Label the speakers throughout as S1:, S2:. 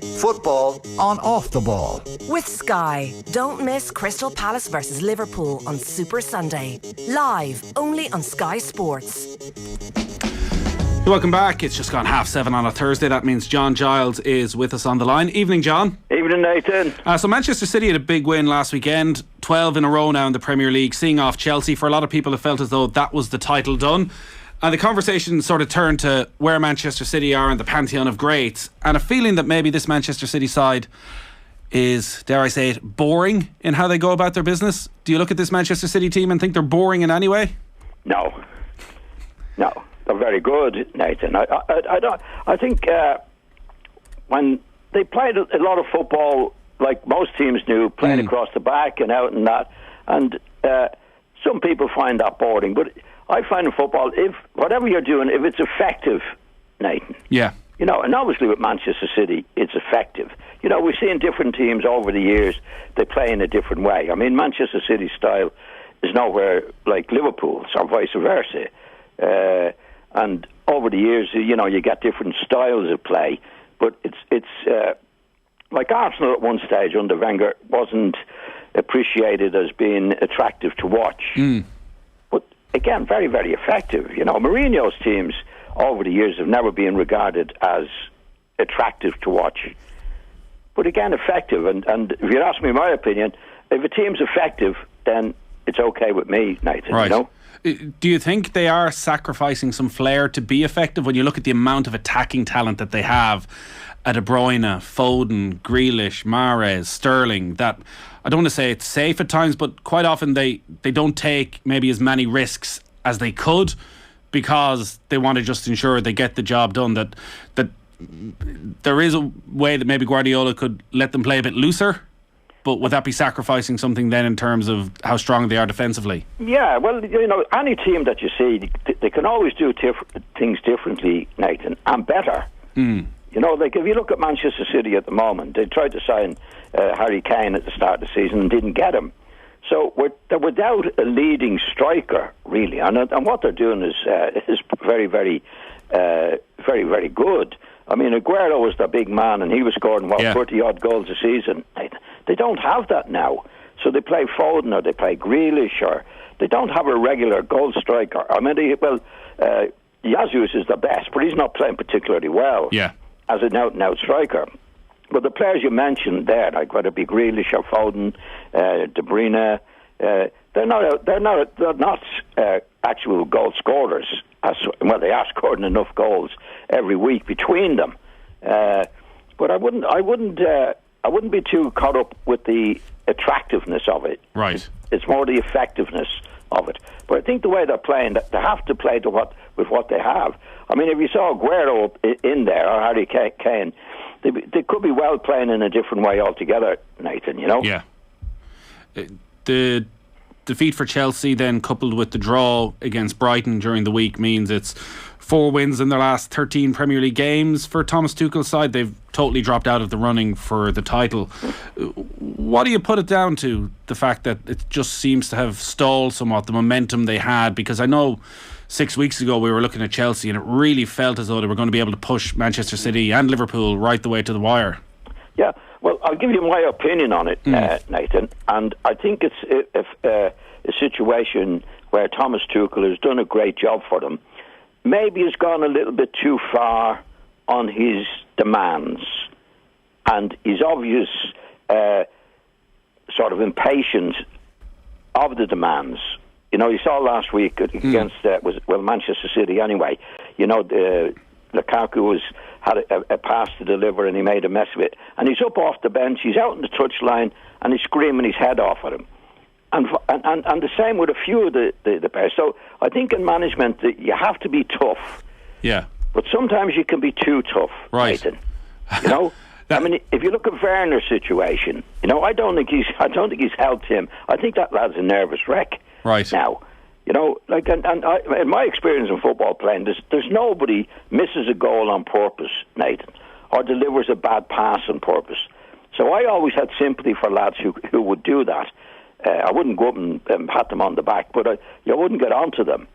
S1: Football on Off the Ball.
S2: With Sky. Don't miss Crystal Palace versus Liverpool on Super Sunday. Live only on Sky Sports.
S3: Welcome back. It's just gone 7:30 on a Thursday. That means John Giles is with us on the line. Evening, John.
S4: Evening, Nathan.
S3: So Manchester City had a big win last weekend, 12 in a row now in the Premier League, seeing off Chelsea. For a lot of people, it felt as though that was the title done. And the conversation sort of turned to where Manchester City are in the pantheon of greats, and a feeling that maybe this Manchester City side is, dare I say it, boring in how they go about their business. Do you look at this Manchester City team and think they're boring in any way?
S4: No. They're very good, Nathan. I think when they played a lot of football, like most teams do, playing across the back and out and that, and some people find that boring. But I find in football, if whatever you're doing, if it's effective, Nathan.
S3: Yeah.
S4: And obviously with Manchester City, it's effective. We've seen different teams over the years, they play in a different way. I mean, Manchester City's style is nowhere like Liverpool's or vice versa. And over the years, you get different styles of play. But it's like Arsenal at one stage under Wenger wasn't appreciated as being attractive to watch. But again, very, very effective. Mourinho's teams over the years have never been regarded as attractive to watch. But again, effective. And if you ask me my opinion, if a team's effective, then it's okay with me, Nathan.
S3: Right. Do you think they are sacrificing some flair to be effective when you look at the amount of attacking talent that they have? De Bruyne, Foden, Grealish, Mahrez, Sterling, that I don't want to say it's safe at times, but quite often they don't take maybe as many risks as they could because they want to just ensure they get the job done. That there is a way that maybe Guardiola could let them play a bit looser. But would that be sacrificing something then in terms of how strong they are defensively? Yeah, well,
S4: any team that you see, they can always do things differently, Nathan, and better. Like if you look at Manchester City at the moment, they tried to sign Harry Kane at the start of the season and didn't get him. So they're without a leading striker, really. And what they're doing is very, very, very, very good. I mean, Aguero was the big man, and he was scoring, 30-odd goals a season. They don't have that now. So they play Foden or they play Grealish, or they don't have a regular goal striker. I mean, Jesus is the best, but he's not playing particularly well as an out-and-out striker. But the players you mentioned there, like whether it be Grealish or Foden, De Bruyne, they're not actual goal scorers. They are scoring enough goals every week between them. But I wouldn't be too caught up with the attractiveness of it.
S3: Right.
S4: It's more the effectiveness of it. But I think the way they're playing, they have to play with what they have. I mean, if you saw Aguero in there or Harry Kane, they could be well playing in a different way altogether, Nathan.
S3: Yeah. The defeat for Chelsea then coupled with the draw against Brighton during the week means it's 4 wins in their last 13 Premier League games for Thomas Tuchel's side. They've totally dropped out of the running for the title. What do you put it down to, the fact that it just seems to have stalled somewhat, the momentum they had? Because I know 6 weeks ago we were looking at Chelsea and it really felt as though they were going to be able to push Manchester City and Liverpool right the way to the wire.
S4: Yeah, well, I'll give you my opinion on it, Nathan, and I think it's a situation where Thomas Tuchel has done a great job for them. Maybe has gone a little bit too far on his demands and his obvious sort of impatience of the demands. You saw last week against Manchester City anyway. Lukaku had a pass to deliver and he made a mess of it. And he's up off the bench, he's out on the touchline and he's screaming his head off at him. And the same with a few of the players. So I think in management you have to be tough.
S3: Yeah.
S4: But sometimes you can be too tough,
S3: right?
S4: Nathan. I mean, if you look at Werner's situation, I don't think he's helped him. I think that lad's a nervous wreck.
S3: Right.
S4: Now, in my experience in football playing, there's nobody misses a goal on purpose, Nathan, or delivers a bad pass on purpose. So I always had sympathy for lads who would do that. I wouldn't go up and pat them on the back, but I wouldn't get onto them.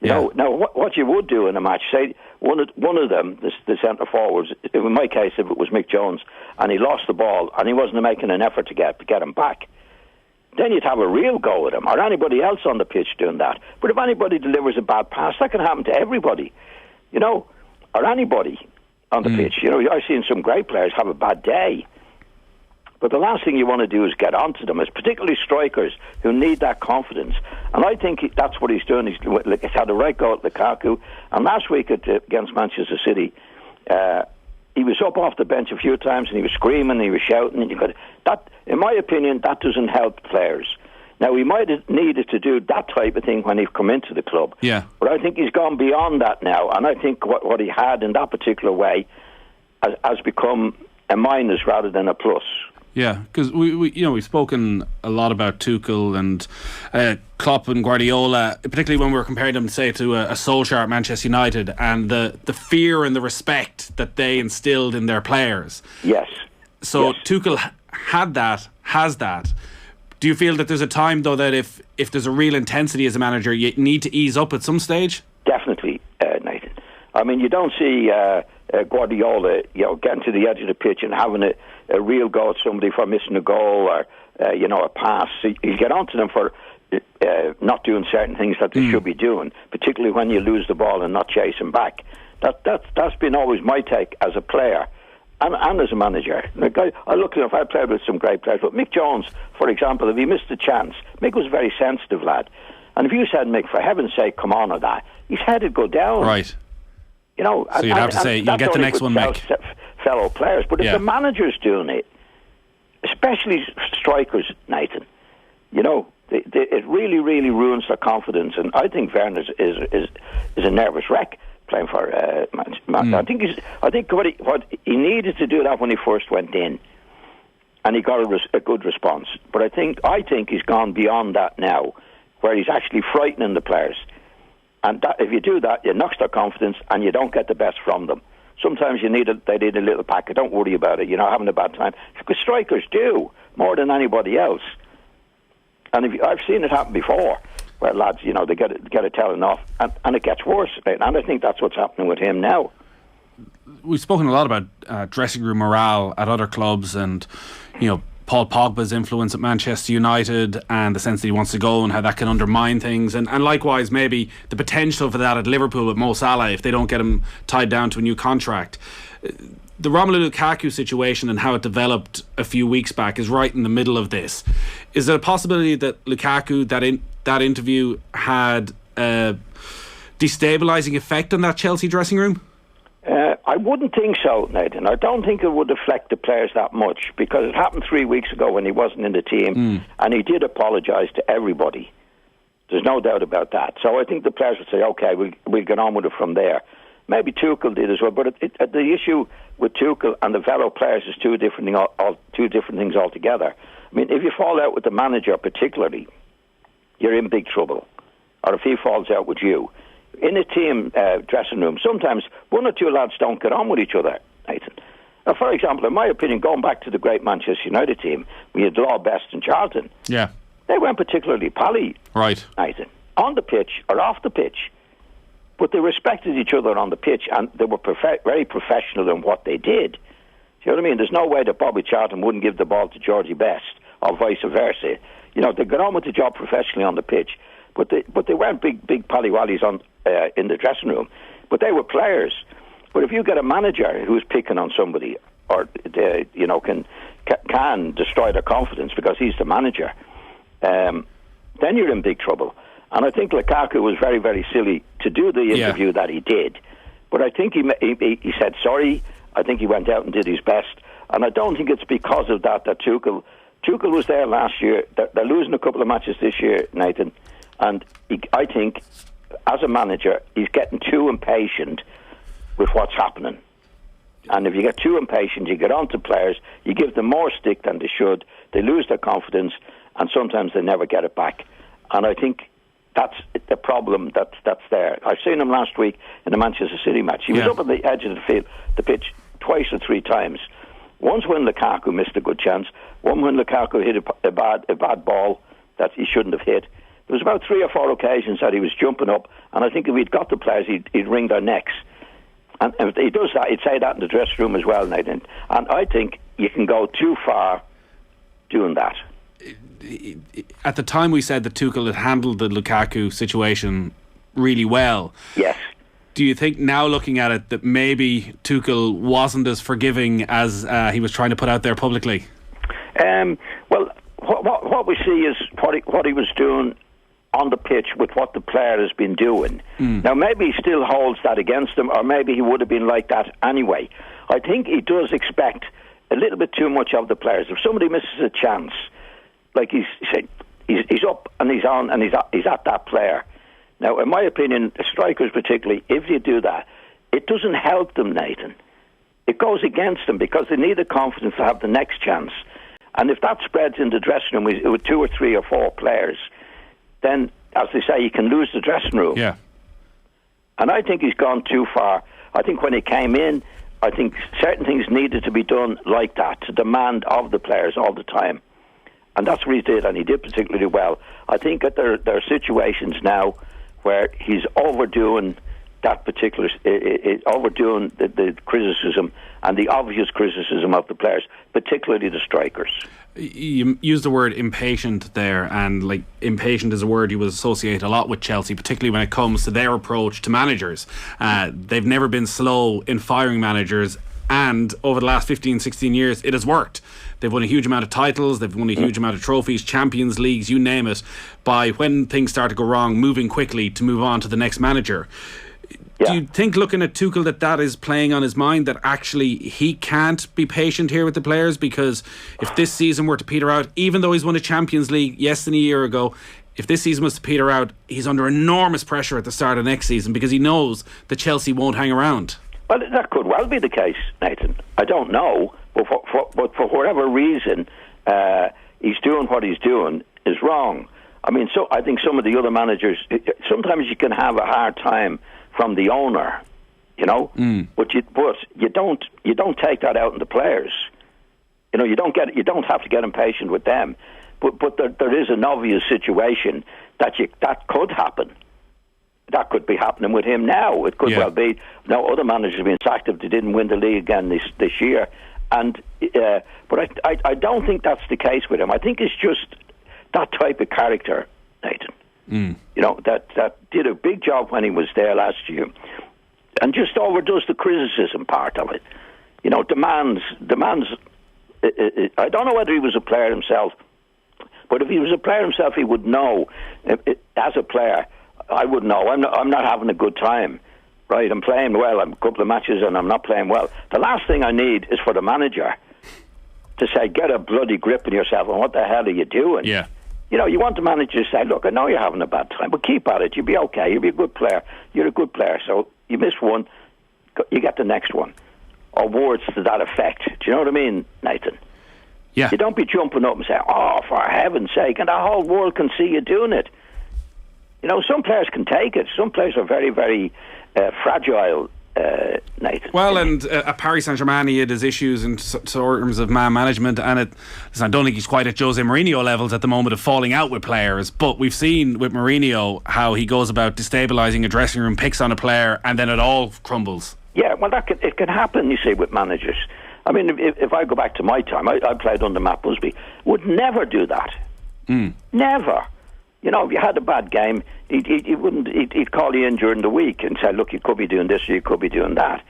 S4: You know, now what you would do in a match, say one of them, the centre forwards, in my case, if it was Mick Jones, and he lost the ball and he wasn't making an effort to get him back, then you'd have a real go at him, or anybody else on the pitch doing that. But if anybody delivers a bad pass, that can happen to everybody, you know, or anybody on the pitch. You know, I've seen some great players have a bad day. But the last thing you want to do is get onto them, particularly strikers who need that confidence. And I think that's what he's doing. He's had a right go at Lukaku. And last week against Manchester City, he was up off the bench a few times and he was screaming and he was shouting. And that, in my opinion, that doesn't help players. Now, he might have needed to do that type of thing when he come into the club. Yeah. But I think he's gone beyond that now. And I think what he had in that particular way has become a minus rather than a plus.
S3: Yeah, because we've spoken a lot about Tuchel and Klopp and Guardiola, particularly when we were comparing them, say, to a Solskjaer at Manchester United, and the fear and the respect that they instilled in their players.
S4: Yes.
S3: So yes. Tuchel has that. Do you feel that there's a time, though, that if there's a real intensity as a manager, you need to ease up at some stage?
S4: Definitely, Nathan. I mean, you don't see Guardiola, getting to the edge of the pitch and having a real go at somebody for missing a goal or a pass. So you get onto them for not doing certain things that they should be doing, particularly when you lose the ball and not chasing back. That's been always my take as a player and as a manager. Like I look at him, I played with some great players, but Mick Jones, for example, if he missed a chance, Mick was a very sensitive lad. And if you said, Mick, for heaven's sake, come on with that, his head would go down.
S3: Right.
S4: You know,
S3: so you'd have to say, you'll get the next one, Mick.
S4: Fellow players, but if the manager's doing it, especially strikers, Nathan, you know, it really, really ruins their confidence. And I think Werner is a nervous wreck playing for Man. I think what he needed to do that when he first went in, and he got a good response. But I think he's gone beyond that now, where he's actually frightening the players. And if you do that, it knocks their confidence and you don't get the best from them. Sometimes they need a little packet. Don't worry about it. You're not having a bad time. Because strikers do, more than anybody else. And I've seen it happen before, where lads, they get it telling off, and it gets worse. And I think that's what's happening with him now.
S3: We've spoken a lot about dressing room morale at other clubs and, Paul Pogba's influence at Manchester United and the sense that he wants to go and how that can undermine things, and likewise maybe the potential for that at Liverpool with Mo Salah if they don't get him tied down to a new contract. The Romelu Lukaku situation and how it developed a few weeks back is right in the middle of this. Is there a possibility that Lukaku, that interview had a destabilising effect on that Chelsea dressing room?
S4: I wouldn't think so, Nathan. I don't think it would affect the players that much, because it happened 3 weeks ago when he wasn't in the team, and he did apologise to everybody. There's no doubt about that. So I think the players would say, okay, we'll get on with it from there. Maybe Tuchel did as well, but the issue with Tuchel and the fellow players is two different things altogether. I mean, if you fall out with the manager particularly, you're in big trouble. Or if he falls out with you. In a team dressing room, sometimes one or two lads don't get on with each other, Nathan. Now, for example, in my opinion, going back to the great Manchester United team, we had Law, Best and Charlton. Yeah. They weren't particularly pally,
S3: right,
S4: Nathan, on the pitch or off the pitch. But they respected each other on the pitch, and they were very professional in what they did. Do you know what I mean? There's no way that Bobby Charlton wouldn't give the ball to Georgie Best, or vice versa. They got on with the job professionally on the pitch, but they weren't big pally-wallies in the dressing room. But they were players. But if you get a manager who's picking on somebody, or can destroy their confidence because he's the manager, then you're in big trouble. And I think Lukaku was very, very silly to do the interview that he did. But I think he said sorry. I think he went out and did his best. And I don't think it's because of that Tuchel was there last year. They're losing a couple of matches this year, Nathan. And I think, as a manager, he's getting too impatient with what's happening. And if you get too impatient, you get on to players, you give them more stick than they should, they lose their confidence, and sometimes they never get it back. And I think that's the problem that's there. I've seen him last week in the Manchester City match. He was up at the edge of the pitch twice or three times. Once when Lukaku missed a good chance, one when Lukaku hit a bad ball that he shouldn't have hit. There was about 3 or 4 occasions that he was jumping up, and I think if he'd got the players, he'd wring their necks. And if he does that, he'd say that in the dressing room as well, Nathan. And I think you can go too far doing that.
S3: At the time, we said that Tuchel had handled the Lukaku situation really well.
S4: Yes.
S3: Do you think now, looking at it, that maybe Tuchel wasn't as forgiving as he was trying to put out there publicly?
S4: Well, what we see is what he was doing on the pitch with what the player has been doing. Now, maybe he still holds that against him, or maybe he would have been like that anyway. I think he does expect a little bit too much of the players. If somebody misses a chance, like he's up and he's on and he's at that player. Now, in my opinion, strikers particularly, if you do that, it doesn't help them, Nathan. It goes against them because they need the confidence to have the next chance. And if that spreads in the dressing room with 2 or 3 or 4 players, then, as they say, you can lose the dressing room.
S3: Yeah.
S4: And I think he's gone too far. I think when he came in, I think certain things needed to be done like that, to demand of the players all the time. And that's what he did, and he did particularly well. I think that there are situations now where he's overdoing that particular, overdoing the criticism and the obvious criticism of the players, particularly the strikers.
S3: You used the word impatient there, and like impatient is a word you would associate a lot with Chelsea, particularly when it comes to their approach to managers. They've never been slow in firing managers, and over the last 15, 16 years it has worked. They've won a huge amount of titles, they've won a huge amount of trophies, Champions Leagues, you name it, by when things start to go wrong, moving quickly to move on to the next manager.
S4: Yeah.
S3: Do you think, looking at Tuchel, that is playing on his mind, that actually he can't be patient here with the players? Because if this season were to peter out, even though he's won a Champions League less than a year ago, if this season was to peter out, he's under enormous pressure at the start of next season because he knows that Chelsea won't hang around.
S4: Well, that could well be the case, Nathan. I don't know, but for whatever reason, he's doing what he's doing is wrong. I mean, so I think some of the other managers, sometimes you can have a hard time from the owner, you know, but you don't take that out on the players. You know, you don't have to get impatient with them. But there is an obvious situation that could happen. That could be happening with him now. It could well be. Now, other managers have been sacked if they didn't win the league again this year. And but I don't think that's the case with him. I think it's just that type of character, Nathan. You know, that did a big job when he was there last year, and just overdoes the criticism part of it. You know, demands. I don't know whether he was a player himself, but if he was a player himself, he would know. As a player, I would know. I'm not having a good time. Right, I'm playing well. I'm a couple of matches and I'm not playing well. The last thing I need is for the manager to say, "Get a bloody grip on yourself, and what the hell are you doing?"
S3: Yeah.
S4: You know, you want the manager to say, "Look, I know you're having a bad time, but keep at it. You'll be okay. You'll be a good player. You're a good player. So you miss one, you get the next one." Or words to that effect. Do you know what I mean, Nathan?
S3: Yeah.
S4: You don't be jumping up and saying, "Oh, for heaven's sake," and the whole world can see you doing it. You know, some players can take it. Some players are very, very fragile, Nathan.
S3: Well, and at Paris Saint-Germain he had his issues in terms of man management, and I don't think he's quite at Jose Mourinho levels at the moment of falling out with players, but we've seen with Mourinho how he goes about destabilising a dressing room, picks on a player, and then it all crumbles.
S4: Yeah, well, it can happen, you see, with managers. I mean, if I go back to my time, I played under Matt Busby, would never do that. Never. You know, if you had a bad game, he'd call you in during the week and say, "Look, you could be doing this or you could be doing that."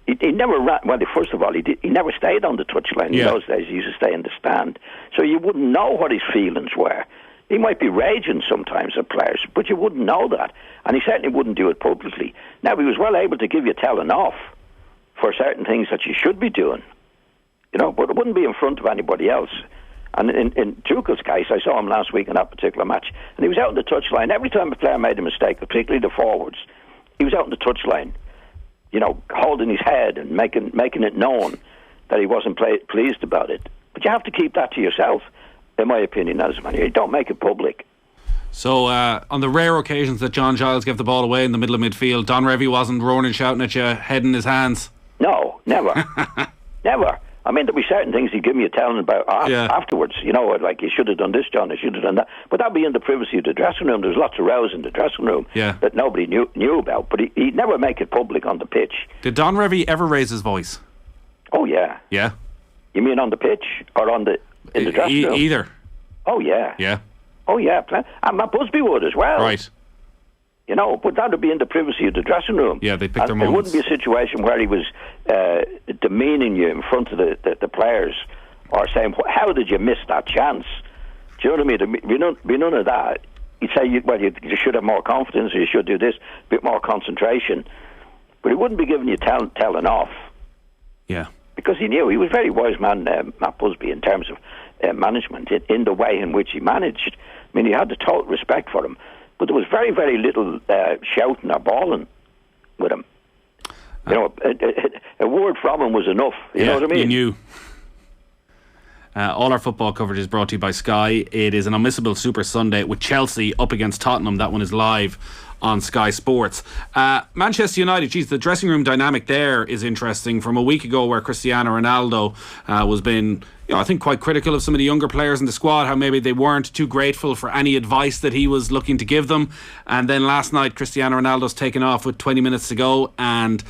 S4: He never ran. Well, first of all, he never stayed on the touchline. In those days, he used to stay in the stand, so you wouldn't know what his feelings were. He might be raging sometimes at players, but you wouldn't know that, and he certainly wouldn't do it publicly. Now, he was well able to give you telling off for certain things that you should be doing, you know, but it wouldn't be in front of anybody else. And in Tuchel's case, I saw him last week in that particular match, and he was out on the touchline. Every time a player made a mistake, particularly the forwards, he was out on the touchline, you know, holding his head and making it known that he wasn't pleased about it. But you have to keep that to yourself, in my opinion, as a manager. Don't make it public.
S3: So, on the rare occasions that John Giles gave the ball away in the middle of midfield, Don Revie wasn't roaring and shouting at you, head in his hands?
S4: No, never. Never. I mean, there'll be certain things he'd give me a telling about afterwards. You know, like, you should have done this, John, you should have done that. But that'd be in the privacy of the dressing room. There's lots of rows in the dressing room that nobody knew about. But he'd never make it public on the pitch.
S3: Did Don Revie ever raise his voice?
S4: Oh, yeah.
S3: Yeah?
S4: You mean on the pitch or in the dressing room?
S3: Either.
S4: Oh, yeah.
S3: Yeah?
S4: Oh, yeah. And Matt Busby would as well.
S3: Right.
S4: You know, but that would be in the privacy of the dressing room.
S3: Yeah, they pick their moments.
S4: It wouldn't be a situation where he was demeaning you in front of the players or saying, how did you miss that chance? Do you know what I mean? There'd be none of that. He'd say, you should have more confidence, or you should do this, a bit more concentration. But he wouldn't be giving you telling off.
S3: Yeah.
S4: Because he knew. He was a very wise man, Matt Busby, in terms of management, in the way in which he managed. I mean, he had the total respect for him. But there was very, very little shouting or bawling with him. You know, a word from him was enough. You know what I mean?
S3: You knew. All our football coverage is brought to you by Sky. It is an unmissable Super Sunday with Chelsea up against Tottenham. That one is live on Sky Sports. Manchester United, the dressing room dynamic there is interesting. From a week ago where Cristiano Ronaldo was being, I think, quite critical of some of the younger players in the squad, how maybe they weren't too grateful for any advice that he was looking to give them. And then last night, Cristiano Ronaldo's taken off with 20 minutes to go, and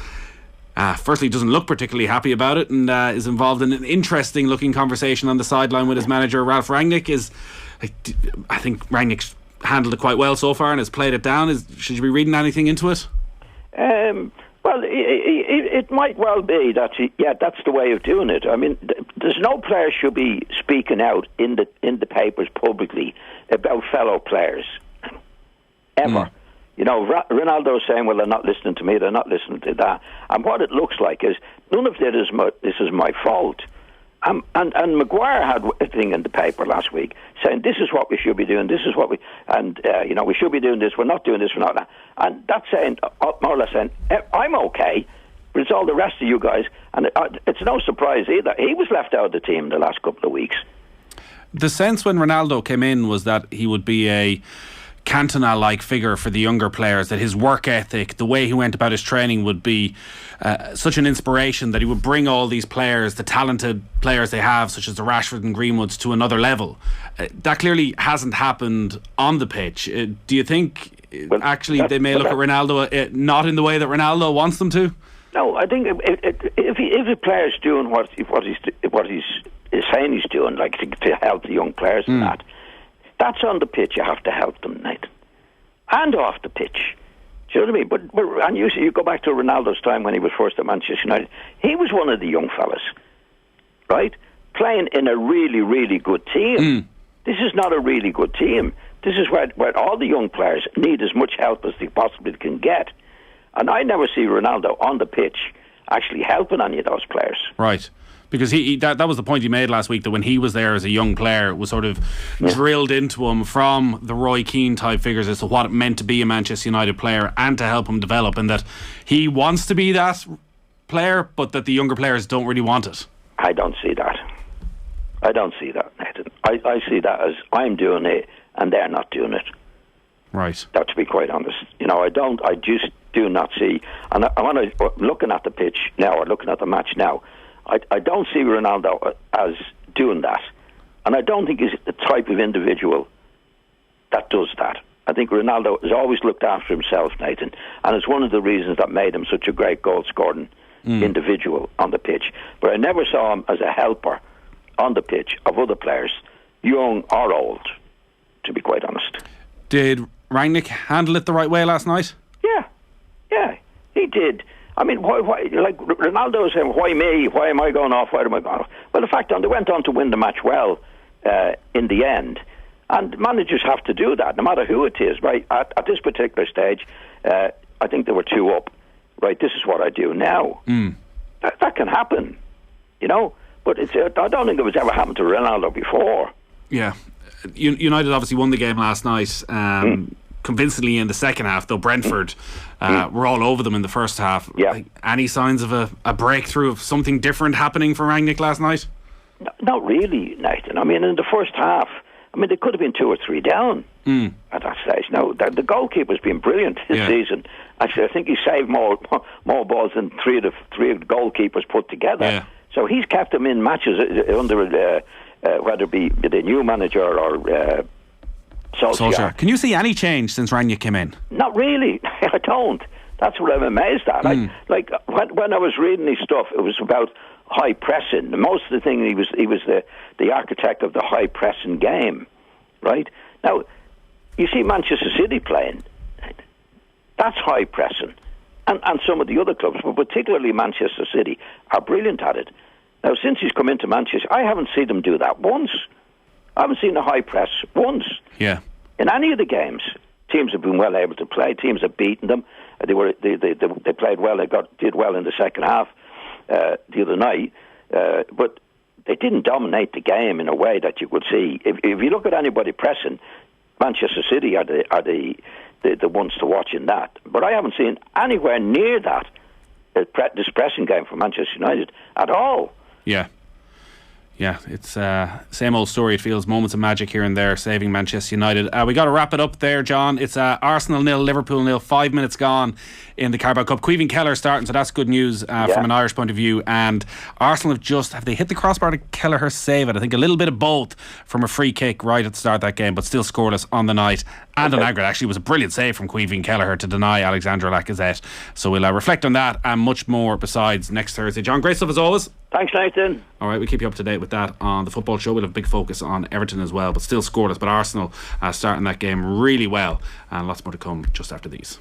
S3: firstly doesn't look particularly happy about it, and is involved in an interesting looking conversation on the sideline with his manager Ralph Rangnick. I think Rangnick's handled it quite well so far and has played it down. Should you be reading anything into it?
S4: Well, it might well be that that's the way of doing it. I mean, there's no player should be speaking out in the papers publicly about fellow players ever. You know, Ronaldo's saying, well, they're not listening to me, they're not listening to that. And what it looks like is, none of this is my fault. And Maguire had a thing in the paper last week saying, this is what we should be doing, this is what we should be doing this, we're not doing this, we're not that. And that's saying, more or less saying, I'm okay, but it's all the rest of you guys. And it's no surprise either. He was left out of the team the last couple of weeks.
S3: The sense when Ronaldo came in was that he would be a Cantona-like figure for the younger players, that his work ethic, the way he went about his training would be such an inspiration, that he would bring all these players, the talented players they have, such as the Rashford and Greenwoods, to another level. That clearly hasn't happened on the pitch. Do you think they may look at Ronaldo not in the way that Ronaldo wants them to?
S4: No, I think if a player's doing what he's saying he's doing, like to help the young players and that's on the pitch. You have to help them, Nathan, and off the pitch. Do you know what I mean? But and you go back to Ronaldo's time when he was first at Manchester United. He was one of the young fellas, right? Playing in a really, really good team. This is not a really good team. This is where all the young players need as much help as they possibly can get. And I never see Ronaldo on the pitch actually helping any of those players.
S3: Right. Because that was the point he made last week, that when he was there as a young player, it was sort of drilled into him from the Roy Keane type figures as to what it meant to be a Manchester United player and to help him develop, and that he wants to be that player, but that the younger players don't really want it.
S4: I don't see that. Nathan. I see that as I'm doing it and they're not doing it.
S3: Right.
S4: That, to be quite honest. You know, I just do not see, and when I'm looking at the pitch now, or looking at the match now, I don't see Ronaldo as doing that. And I don't think he's the type of individual that does that. I think Ronaldo has always looked after himself, Nathan, and it's one of the reasons that made him such a great goal-scoring individual on the pitch. But I never saw him as a helper on the pitch of other players, young or old, to be quite honest.
S3: Did Rangnick handle it the right way last night? Yeah, he did. I mean, why, like Ronaldo was saying, why me? Why am I going off? Why am I going off? Well, the fact that they went on to win the match well in the end. And managers have to do that, no matter who it is, right? At this particular stage, I think they were 2 up. Right, this is what I do now. That can happen, you know? But I don't think it was ever happened to Ronaldo before. Yeah. United obviously won the game last night. Convincingly in the second half, though Brentford were all over them in the first half.
S4: Yeah.
S3: Like, any signs of a breakthrough of something different happening for Rangnick last night?
S4: Not really, Nathan. I mean, in the first half, they could have been 2 or 3 down at that stage. Now, the goalkeeper's been brilliant this season. Actually, I think he saved more balls than three of the goalkeepers put together. So he's kept them in matches under whether it be the new manager or Solskjaer.
S3: Can you see any change since Rania came in?
S4: Not really. I don't. That's what I'm amazed at. Like when I was reading his stuff, it was about high pressing. Most of the thing, he was the architect of the high pressing game, right? Now, you see Manchester City playing. That's high pressing. And some of the other clubs, but particularly Manchester City, are brilliant at it. Now, since he's come into Manchester, I haven't seen them do that once. I haven't seen a high press once.
S3: Yeah.
S4: In any of the games, teams have been well able to play. Teams have beaten them. They played well. They did well in the second half the other night, but they didn't dominate the game in a way that you could see. If you look at anybody pressing, Manchester City are the ones to watch in that. But I haven't seen anywhere near that this pressing game for Manchester United at all.
S3: Yeah. Yeah, it's same old story. It feels moments of magic here and there saving Manchester United. We got to wrap it up there, John. It's Arsenal 0, Liverpool 0, 5 minutes gone in the Carabao Cup. Caoimhín Kelleher starting, so that's good news from an Irish point of view. And Arsenal have they hit the crossbar to Kelleher save it? I think a little bit of both from a free kick right at the start of that game, but still scoreless on the night. And on aggregate, actually, was a brilliant save from Caoimhín Kelleher to deny Alexandre Lacazette. So we'll reflect on that and much more besides next Thursday. John, great stuff as always.
S4: Thanks, Nathan.
S3: All right, we'll keep you up to date with that on the football show. We'll have a big focus on Everton as well, but still scoreless. But Arsenal starting that game really well, and lots more to come just after these.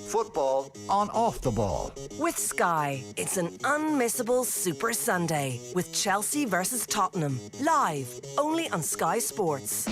S1: Football on Off the Ball.
S2: With Sky, it's an unmissable Super Sunday with Chelsea versus Tottenham. Live, only on Sky Sports.